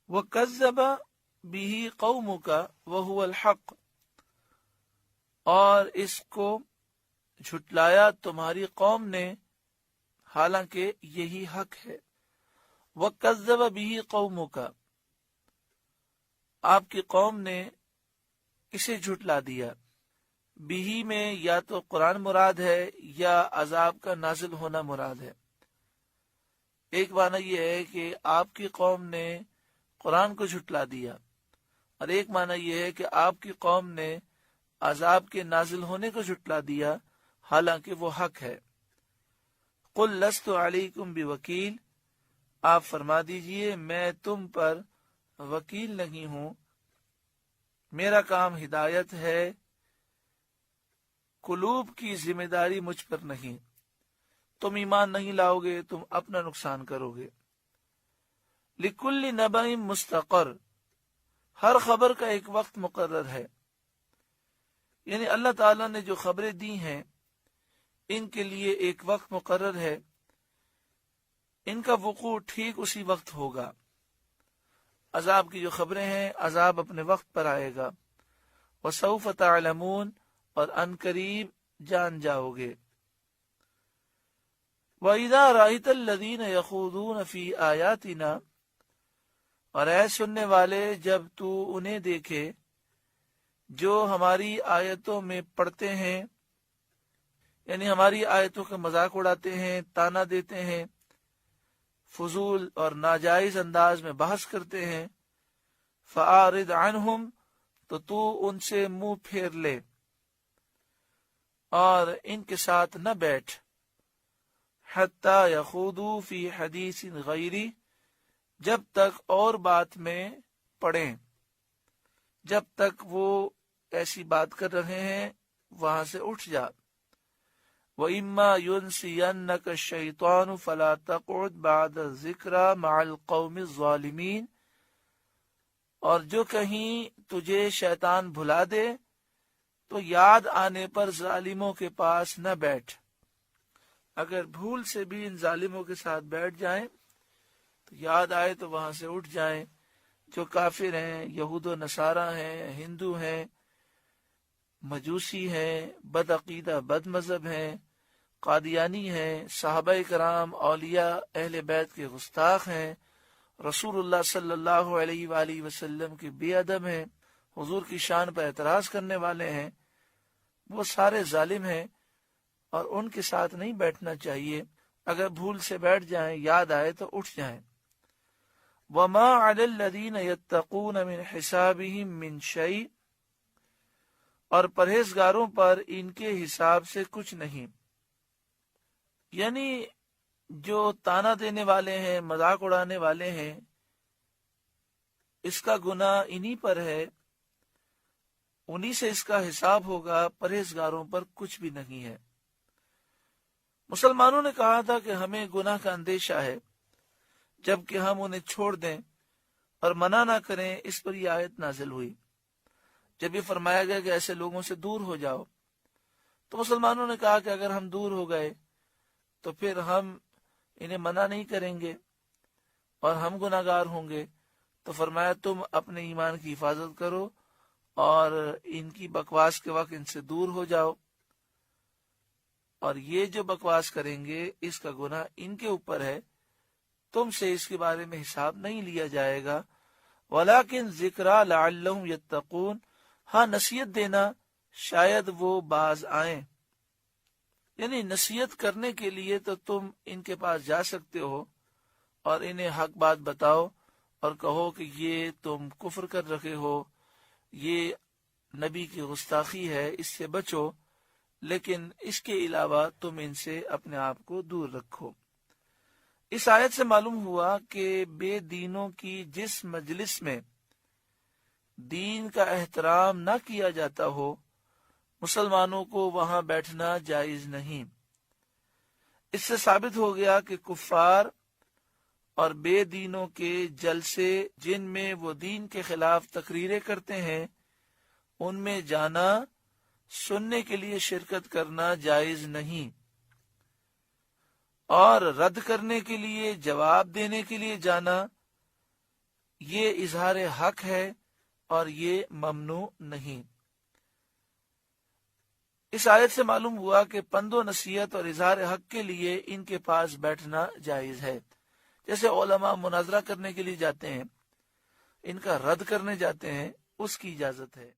وَكَذَّبَ بِهِ قَوْمُكَ وَهُوَ الْحَقُّ، اور اس کو جھٹلایا تمہاری قوم نے حالانکہ یہی حق ہے۔ وَكَذَّبَ بِهِ قَوْمُكَ، آپ کی قوم نے اسے جھٹلا دیا۔ بھی میں یا تو قرآن مراد ہے یا عذاب کا نازل ہونا مراد ہے۔ ایک معنی یہ ہے کہ آپ کی قوم نے قرآن کو جھٹلا دیا، اور ایک معنی یہ ہے کہ آپ کی قوم نے عذاب کے نازل ہونے کو جھٹلا دیا حالانکہ وہ حق ہے۔ قُلْ لَسْتُ عَلَيْكُمْ بِوَكِيلٍ، آپ فرما دیجئے میں تم پر وکیل نہیں ہوں، میرا کام ہدایت ہے، قلوب کی ذمہ داری مجھ پر نہیں۔ تم ایمان نہیں لاؤ گے، تم اپنا نقصان کرو گے۔ لِكُلِّ نَبَإٍ مُسْتَقَرٌّ، ہر خبر کا ایک وقت مقرر ہے، یعنی اللہ تعالیٰ نے جو خبریں دی ہیں ان کے لیے ایک وقت مقرر ہے، ان کا وقوع ٹھیک اسی وقت ہوگا۔ عذاب کی جو خبریں ہیں، عذاب اپنے وقت پر آئے گا۔ وَسَوْفَ تَعْلَمُونَ، اور ان قریب جان جاؤ گے۔ وَإِذَا رَأَيْتَ الَّذِينَ يَخُوضُونَ فِي آيَاتِنَا، اور اے سننے والے جب تو انہیں دیکھے جو ہماری آیتوں میں پڑھتے ہیں، یعنی ہماری آیتوں کا مذاق اڑاتے ہیں، تانا دیتے ہیں، فضول اور ناجائز انداز میں بحث کرتے ہیں، فَأَعْرِضْ عَنْهُمْ، تو ان سے منہ پھیر لے اور ان کے ساتھ نہ بیٹھ، حَتَّى يَخُوضُوا فِي حَدِيثٍ غَيْرِهِ، جب تک اور بات میں پڑیں، جب تک وہ ایسی بات کر رہے ہیں وہاں سے اٹھ جا۔ وَإِمَّا يُنْسِيَنَّكَ الشَّيْطَانُ فَلَا تَقْعُدْ بَعْدَ الذِّكْرَى مَعَ الْقَوْمِ الظَّالِمِينَ، اور جو کہیں تجھے شیطان بھلا دے تو یاد آنے پر ظالموں کے پاس نہ بیٹھ۔ اگر بھول سے بھی ان ظالموں کے ساتھ بیٹھ جائیں تو یاد آئے تو وہاں سے اٹھ جائیں۔ جو کافر ہیں، یہود و نصارہ ہیں، ہندو ہیں، مجوسی ہیں، بد عقیدہ بد مذہب ہیں، قادیانی ہیں، صحابہ کرام اولیاء اہل بیت کے گستاخ ہیں، رسول اللہ صلی اللہ علیہ وآلہ وسلم کے بے ادب ہیں، حضور کی شان پر اعتراض کرنے والے ہیں، وہ سارے ظالم ہیں اور ان کے ساتھ نہیں بیٹھنا چاہیے۔ اگر بھول سے بیٹھ جائیں، یاد آئے تو اٹھ جائیں۔ وَمَا عَلَى الَّذِينَ يَتَّقُونَ مِنْ حِسَابِهِمْ مِنْ شَيْءٍ، اور پرہیزگاروں پر ان کے حساب سے کچھ نہیں، یعنی جو تانا دینے والے ہیں، مذاق اڑانے والے ہیں، اس کا گناہ انہی پر ہے، انہی سے اس کا حساب ہوگا، پرہیزگاروں پر کچھ بھی نہیں ہے۔ مسلمانوں نے کہا تھا کہ ہمیں گناہ کا اندیشہ ہے، جبکہ ہم انہیں چھوڑ دیں اور منع نہ کریں، اس پر یہ آیت نازل ہوئی۔ جب یہ فرمایا گیا کہ ایسے لوگوں سے دور ہو جاؤ، تو مسلمانوں نے کہا کہ اگر ہم دور ہو گئے تو پھر ہم انہیں منع نہیں کریں گے اور ہم گناہگار ہوں گے۔ تو فرمایا تم اپنے ایمان کی حفاظت کرو اور ان کی بکواس کے وقت ان سے دور ہو جاؤ، اور یہ جو بکواس کریں گے اس کا گناہ ان کے اوپر ہے، تم سے اس کے بارے میں حساب نہیں لیا جائے گا۔ وَلَكِنْ ذِكْرَى لَعَلَّهُمْ يَتَّقُونَ، ہاں نصیحت دینا شاید وہ باز آئیں، یعنی نصیحت کرنے کے لیے تو تم ان کے پاس جا سکتے ہو اور انہیں حق بات بتاؤ اور کہو کہ یہ تم کفر کر رکھے ہو، یہ نبی کی گستاخی ہے، اس سے بچو، لیکن اس کے علاوہ تم ان سے اپنے آپ کو دور رکھو۔ اس آیت سے معلوم ہوا کہ بے دینوں کی جس مجلس میں دین کا احترام نہ کیا جاتا ہو، مسلمانوں کو وہاں بیٹھنا جائز نہیں۔ اس سے ثابت ہو گیا کہ کفار اور بے دینوں کے جلسے جن میں وہ دین کے خلاف تقریریں کرتے ہیں، ان میں جانا، سننے کے لیے شرکت کرنا جائز نہیں، اور رد کرنے کے لیے، جواب دینے کے لیے جانا، یہ اظہار حق ہے اور یہ ممنوع نہیں۔ اس آیت سے معلوم ہوا کہ پند و نصیحت اور اظہار حق کے لیے ان کے پاس بیٹھنا جائز ہے۔ جیسے علماء مناظرہ کرنے کے لیے جاتے ہیں، ان کا رد کرنے جاتے ہیں، اس کی اجازت ہے۔